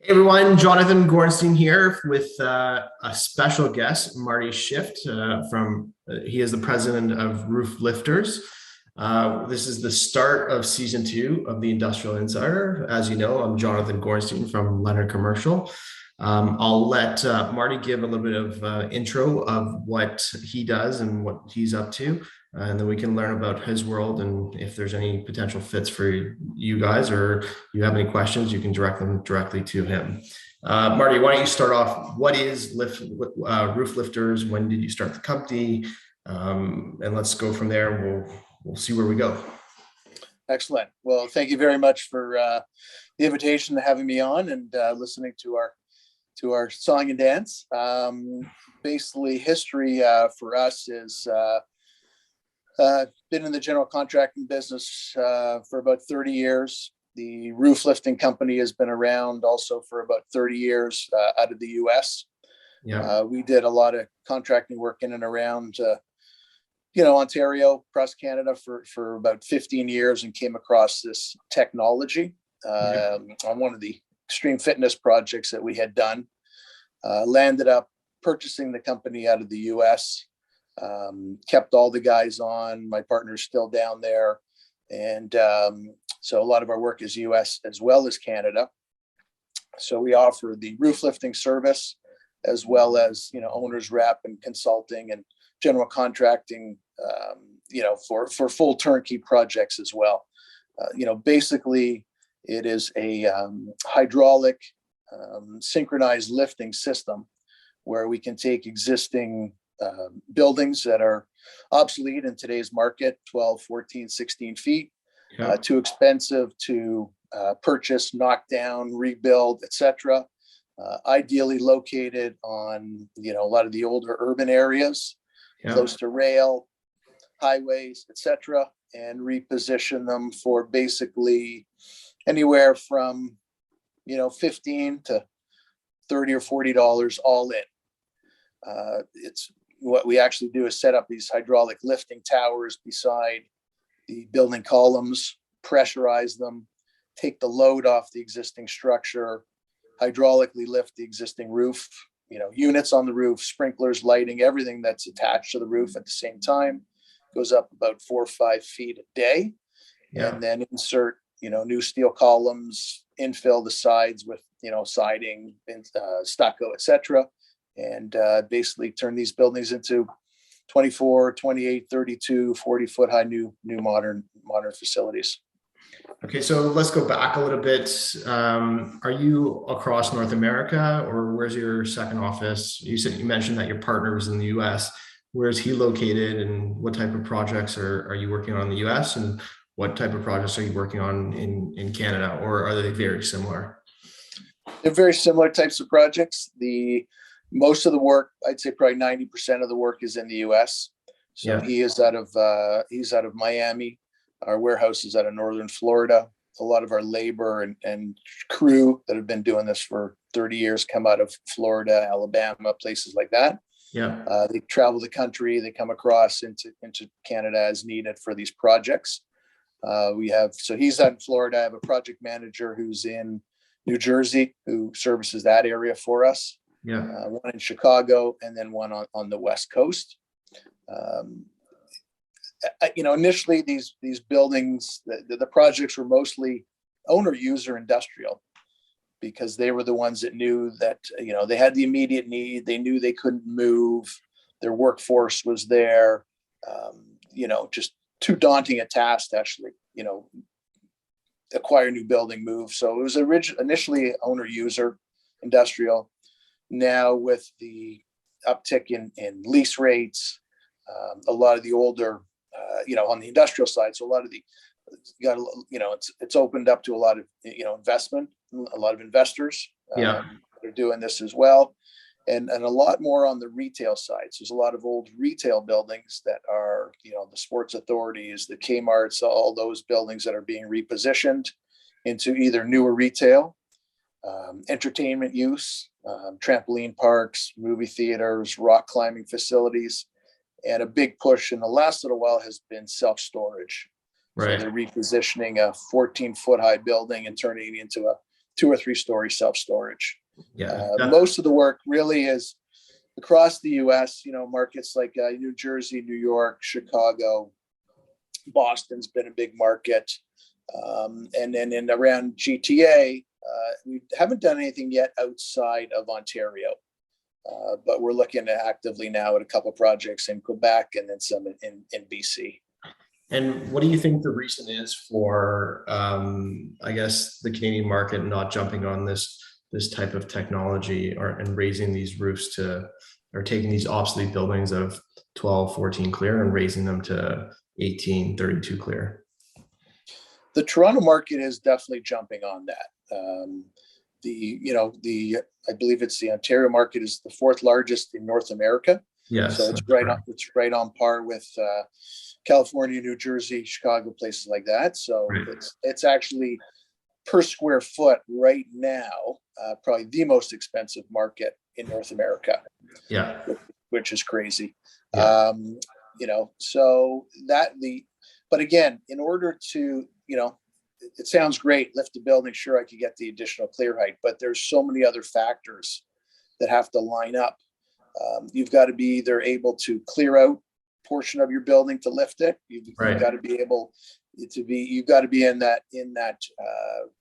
Hey everyone, Jonathan Gorenstein here with a special guest, Marty Shiff he is the president of Rooflifters. This is the start of season 2 of the Industrial Insider. As you know, I'm Jonathan Gorenstein from Leonard Commercial. I'll let Marty give a little bit of intro of what he does and what he's up to, and then we can learn about his world and if there's any potential fits for you guys, or you have any questions, you can direct them directly to him. Marty, why don't you start off? What is Rooflifters? When did you start the company? And let's go from there. We'll see where we go. Excellent. Well, thank you very much for the invitation to having me on and listening to our song and dance. Basically, history for us is been in the general contracting business for about 30 years. The roof lifting company has been around also for about 30 years out of the US. Yeah. We did a lot of contracting work in and around Ontario, across Canada for about 15 years, and came across this technology on one of the extreme fitness projects that we had done. Landed up purchasing the company out of the US, kept all the guys on. My partner's still down there. And so a lot of our work is US as well as Canada. So we offer the roof lifting service as well as, owner's rep and consulting and general contracting, for full turnkey projects as well. Basically it is a hydraulic synchronized lifting system where we can take existing buildings that are obsolete in today's market, 12, 14, 16 feet, too expensive to purchase, knock down, rebuild, etc. Ideally located on, a lot of the older urban areas, close to rail, highways, etc., and reposition them for basically anywhere from, 15 to 30 or $40 all in. It's what we actually do is set up these hydraulic lifting towers beside the building columns, pressurize them, take the load off the existing structure, hydraulically lift the existing roof, units on the roof, sprinklers, lighting, everything that's attached to the roof at the same time, goes up about 4 or 5 feet a day. And then insert, new steel columns, infill the sides with, siding, and stucco, etc. And basically turn these buildings into 24, 28, 32, 40-foot high new modern facilities. Okay, so let's go back a little bit. Are you across North America, or where's your second office? You mentioned that your partner was in the US. Where's he located, and what type of projects are you working on in the US, and what type of projects are you working on in Canada, or are they very similar? They're very similar types of projects. Most of the work, I'd say probably 90% of the work, is in the US. So he's out of Miami. Our warehouse is out of Northern Florida. A lot of our labor and crew that have been doing this for 30 years come out of Florida, Alabama, places like that. They travel the country. They come across into Canada as needed for these projects. So he's out in Florida. I have a project manager who's in New Jersey who services that area for us. One in Chicago, and then one on the West Coast. Initially these buildings, the projects were mostly owner user industrial, because they were the ones that knew that, they had the immediate need. They knew they couldn't move. Their workforce was there. Just too daunting a task to actually, acquire a new building, move. So it was initially owner user industrial. Now with the uptick in lease rates, a lot of the older, on the industrial side, so a lot of it's opened up to a lot of, investment, a lot of investors. They're doing this as well. And a lot more on the retail side. So there's a lot of old retail buildings that are, the Sports Authorities, the Kmarts, all those buildings that are being repositioned into either newer retail, entertainment use, trampoline parks, movie theaters, rock climbing facilities. And a big push in the last little while has been self-storage. So they're repositioning a 14-foot high building and turning it into a 2 or 3 story self-storage. Yeah. Most of the work really is across the US, markets like New Jersey, New York, Chicago, Boston's been a big market. And then in around GTA, we haven't done anything yet outside of Ontario. But we're looking actively now at a couple projects in Quebec and then some in BC. And what do you think the reason is for, I guess, the Canadian market not jumping on this type of technology and raising these roofs or taking these obsolete buildings of 12, 14 clear and raising them to 18, 32 clear? The Toronto market is definitely jumping on that. I believe it's the Ontario market is the 4th largest in North America. Yes, so it's right on par with California, New Jersey, Chicago, places like that. So right. It's actually per square foot right now, probably the most expensive market in North America. Yeah, which is crazy. Yeah. But again, in order to, it sounds great, lift the building, sure, I could get the additional clear height, but there's so many other factors that have to line up. You've got to be either able to clear out a portion of your building to lift it. You've got to be able you've got to be in that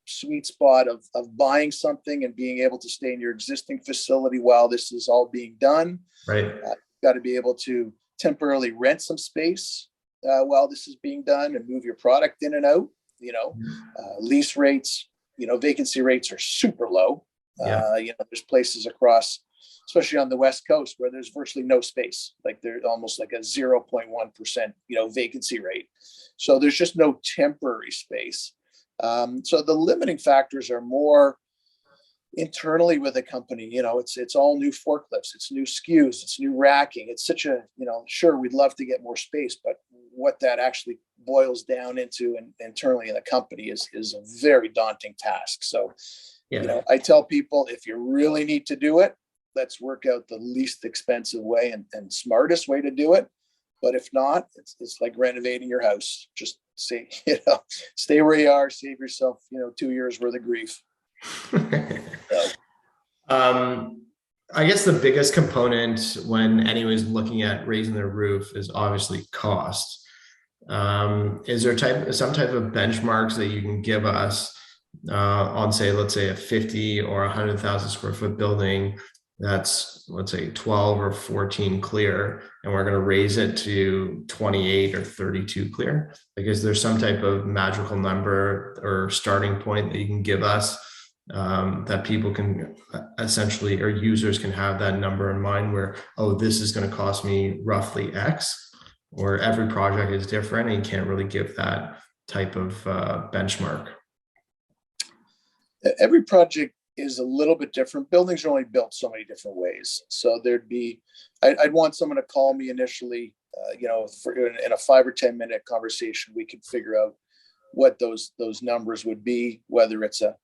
sweet spot of buying something and being able to stay in your existing facility while this is all being done. Right. You've got to be able to temporarily rent some space while this is being done and move your product in and out. Lease rates, vacancy rates are super low. Yeah. There's places across, especially on the West Coast, where there's virtually no space. Like they're almost like a 0.1%, vacancy rate. So there's just no temporary space. So the limiting factors are more internally with a company. It's all new forklifts, it's new SKUs, it's new racking. It's such a, sure, we'd love to get more space, but what that actually boils down into and internally in the company is a very daunting task. So, I tell people, if you really need to do it, let's work out the least expensive way and smartest way to do it. But if not, it's like renovating your house. Just say, stay where you are, save yourself, 2 years worth of grief. I guess the biggest component when anyone's looking at raising their roof is obviously cost. Is there some type of benchmarks that you can give us on, say, let's say a 50 or 100,000 square foot building that's, let's say, 12 or 14 clear, and we're going to raise it to 28 or 32 clear? Like, is there some type of magical number or starting point that you can give us that people can essentially, or users can have that number in mind where, oh, this is going to cost me roughly X, or every project is different and you can't really give that type of benchmark? Every project is a little bit different. Buildings are only built so many different ways. So I'd want someone to call me initially, in a 5 or 10 minute conversation, we could figure out what those numbers would be, whether it's a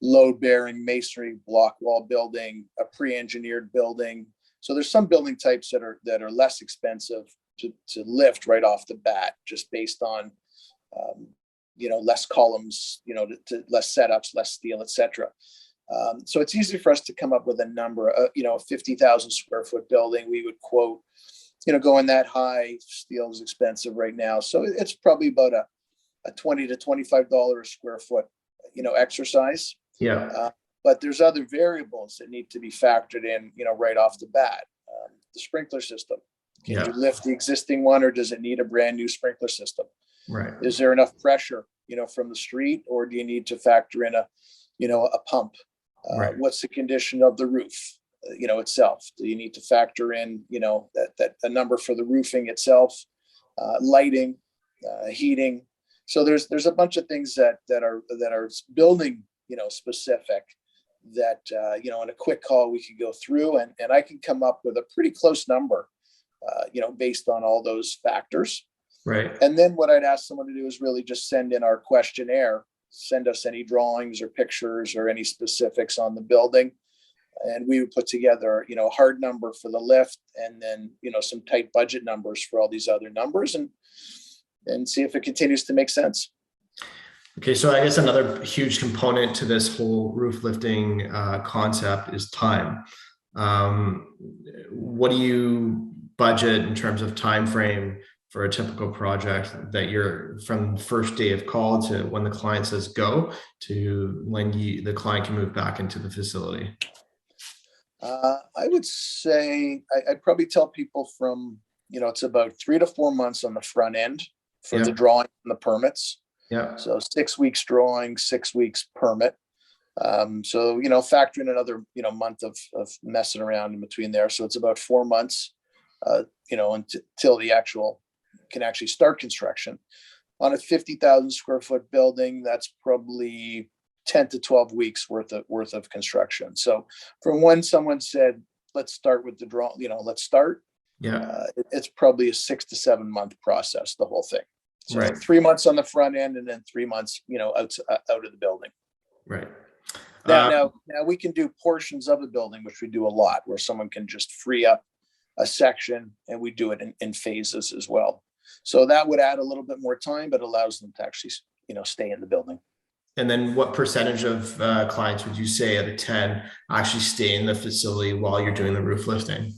load bearing masonry block wall building, a pre-engineered building. So there's some building types that are less expensive to lift right off the bat, just based on, less columns, to less setups, less steel, etc. So it's easy for us to come up with a number. A 50,000 square foot building, we would quote, going that high. Steel is expensive right now, so it's probably about a $20 to $25 a square foot, exercise. Yeah. But there's other variables that need to be factored in, right off the bat. The sprinkler system. Can you lift the existing one, or does it need a brand new sprinkler system? Right. Is there enough pressure, from the street, or do you need to factor in a pump? Right. What's the condition of the roof, itself? Do you need to factor in, that a number for the roofing itself, lighting, heating? So there's a bunch of things that are building, specific that, in a quick call we could go through and I can come up with a pretty close number, based on all those factors. Right. And then what I'd ask someone to do is really just send in our questionnaire, send us any drawings or pictures or any specifics on the building. And we would put together, a hard number for the lift, and then, some tight budget numbers for all these other numbers, and see if it continues to make sense. Okay, so I guess another huge component to this whole roof lifting concept is time. Um, what do you budget in terms of time frame for a typical project that you're from first day of call to when the client says go to when the client can move back into the facility? I would say I'd probably tell people from, it's about 3 to 4 months on the front end for the Yeah, drawing and the permits. yeah, So 6 weeks drawing, 6 weeks permit. So, factor in another, month of messing around in between there. So it's about 4 months, until the can actually start construction. On a 50,000 square foot building, that's probably 10 to 12 weeks worth of construction. So from when someone said, let's start with the draw, let's start, yeah, it's probably a 6 to 7 month process, the whole thing. So right, 3 months on the front end and then 3 months, out of the building. right. Now, Um, now we can do portions of a building, which we do a lot, where someone can just free up a section and we do it in phases as well. So that would add a little bit more time, but allows them to actually, stay in the building. and then what percentage of clients would you say out of 10 actually stay in the facility while you're doing the roof lifting?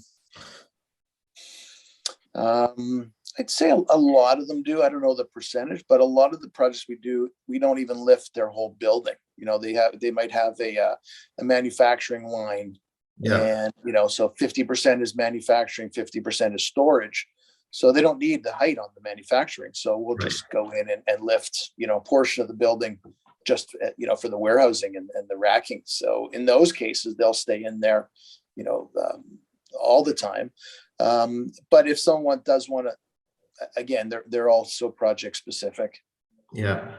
I'd say a lot of them do. I don't know the percentage, but a lot of the projects we do, we don't even lift their whole building. They might have a manufacturing line, Yeah, and so 50% is manufacturing, 50% is storage. So they don't need the height on the manufacturing. So we'll right. just go in and lift, a portion of the building just, for the warehousing and the racking. So in those cases, they'll stay in there, all the time. But if someone does want to, again, they're also project specific. Yeah.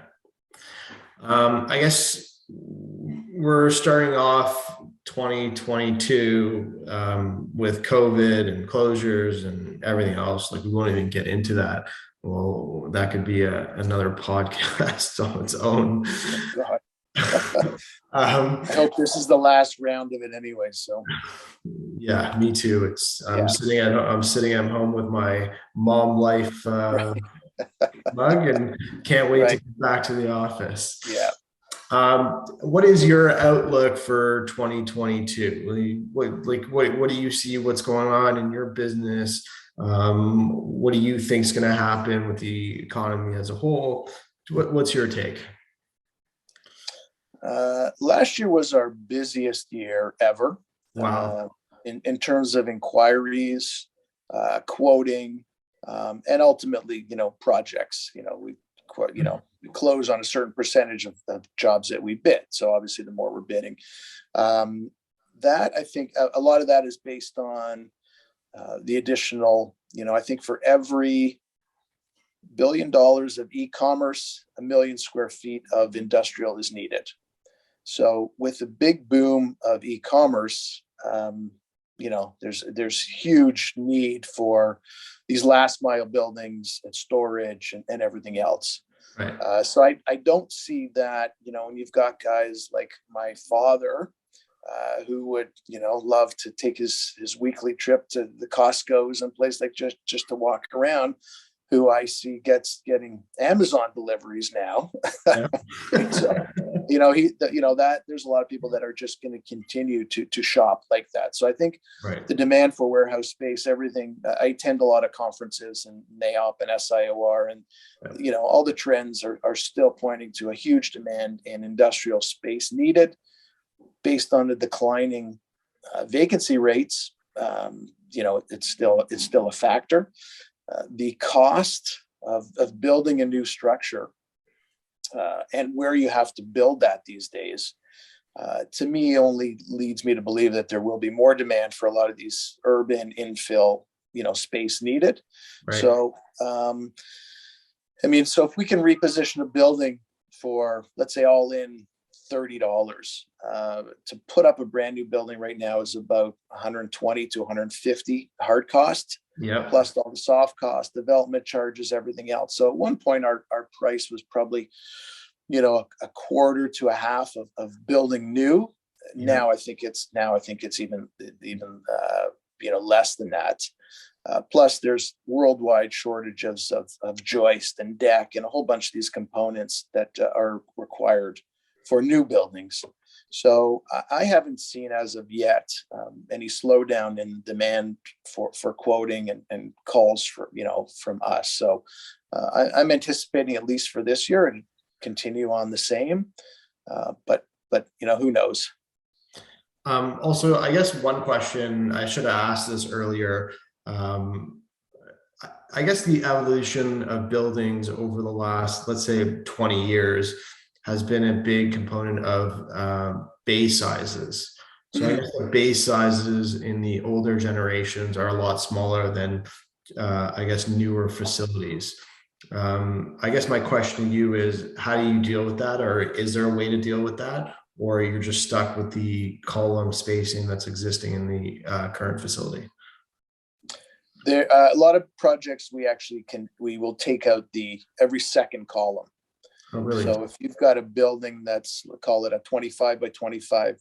I guess we're starting off 2022 with COVID and closures and everything else. Like we won't even get into that. Well, that could be another podcast on its own. God. um, I hope this is the last round of it anyway. So yeah, me too. yeah, I'm sitting at home with my mom life right, mug and can't wait to right, get back to the office. yeah. What is your outlook for 2022? What do you see? What's going on in your business? What do you think is going to happen with the economy as a whole? What's your take? Last year was our busiest year ever, Wow. in terms of inquiries, quoting, and ultimately, projects. We close on a certain percentage of jobs that we bid. So obviously, the more we're bidding, that I think a lot of that is based on the additional. I think for every $1 billion of e-commerce, 1 million square feet of industrial is needed. So with the big boom of e-commerce, there's huge need for these last mile buildings and storage and everything else. Right. So I don't see that, when you've got guys like my father, who would, love to take his weekly trip to the Costco's and place like just to walk around, who I see getting Amazon deliveries now. Yeah. So, that there's a lot of people that are just going to continue to shop like that. So I think Right. the demand for warehouse space, everything, I attend a lot of conferences and NAOP and SIOR, and, all the trends are still pointing to a huge demand in industrial space needed based on the declining vacancy rates. It's still a factor. The cost of building a new structure and where you have to build that these days, to me, only leads me to believe that there will be more demand for a lot of these urban infill, space needed. Right. So, so if we can reposition a building for, let's say, all in $30, to put up a brand new building right now is about 120 to 150 hard cost, Yeah. plus all the soft cost, development charges, everything else. So at one point, our price was probably, a quarter to a half of building new. Yeah. Now I think it's even less than that. Plus, there's worldwide shortages of joist and deck and a whole bunch of these components that are required for new buildings. So I haven't seen as of yet any slowdown in demand for quoting and calls for, from us. So I'm anticipating, at least for this year, and continue on the same. But who knows? Also, I guess one question, I should have asked this earlier. I guess the evolution of buildings over the last, let's say, 20 years has been a big component of bay sizes. So I guess the bay sizes in the older generations are a lot smaller than, I guess, newer facilities. I guess my question to you is, how do you deal with that? Or is there a way to deal with that? Or you're just stuck with the column spacing that's existing in the current facility? There a lot of projects we will take out every second column. Oh, really? So if you've got a building that's, call it a 25 by 25,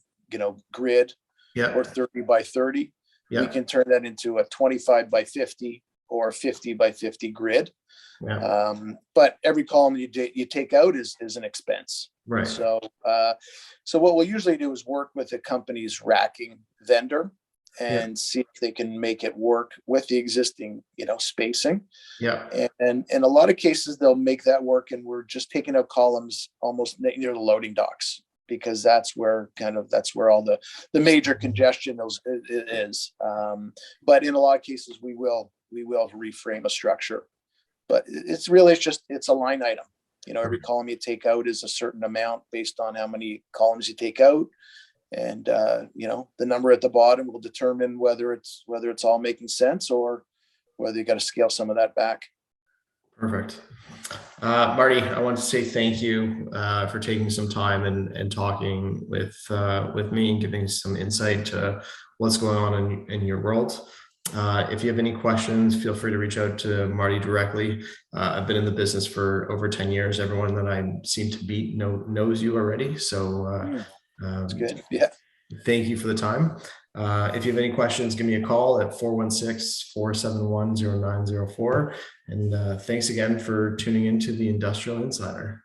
grid, yeah, or 30 by 30, yeah, we can turn that into a 25 by 50 or 50 by 50 grid. yeah. But every column you take out is an expense. Right. So what we'll usually do is work with the company's racking vendor and see if they can make it work with the existing, spacing. Yeah. And in a lot of cases, they'll make that work, and we're just taking out columns almost near the loading docks, because that's where all the major congestion is. But in a lot of cases, we will reframe a structure. But it's a line item. Every column you take out is a certain amount based on how many columns you take out. And the number at the bottom will determine whether it's all making sense or whether you got to scale some of that back. Perfect. Marty, I want to say thank you for taking some time and talking with me and giving some insight to what's going on in your world. If you have any questions, feel free to reach out to Marty directly. I've been in the business for over 10 years. Everyone that I seem to meet knows you already. So that's good. Yeah. Thank you for the time. If you have any questions, give me a call at 416-471-0904. And thanks again for tuning into the Industrial Insider.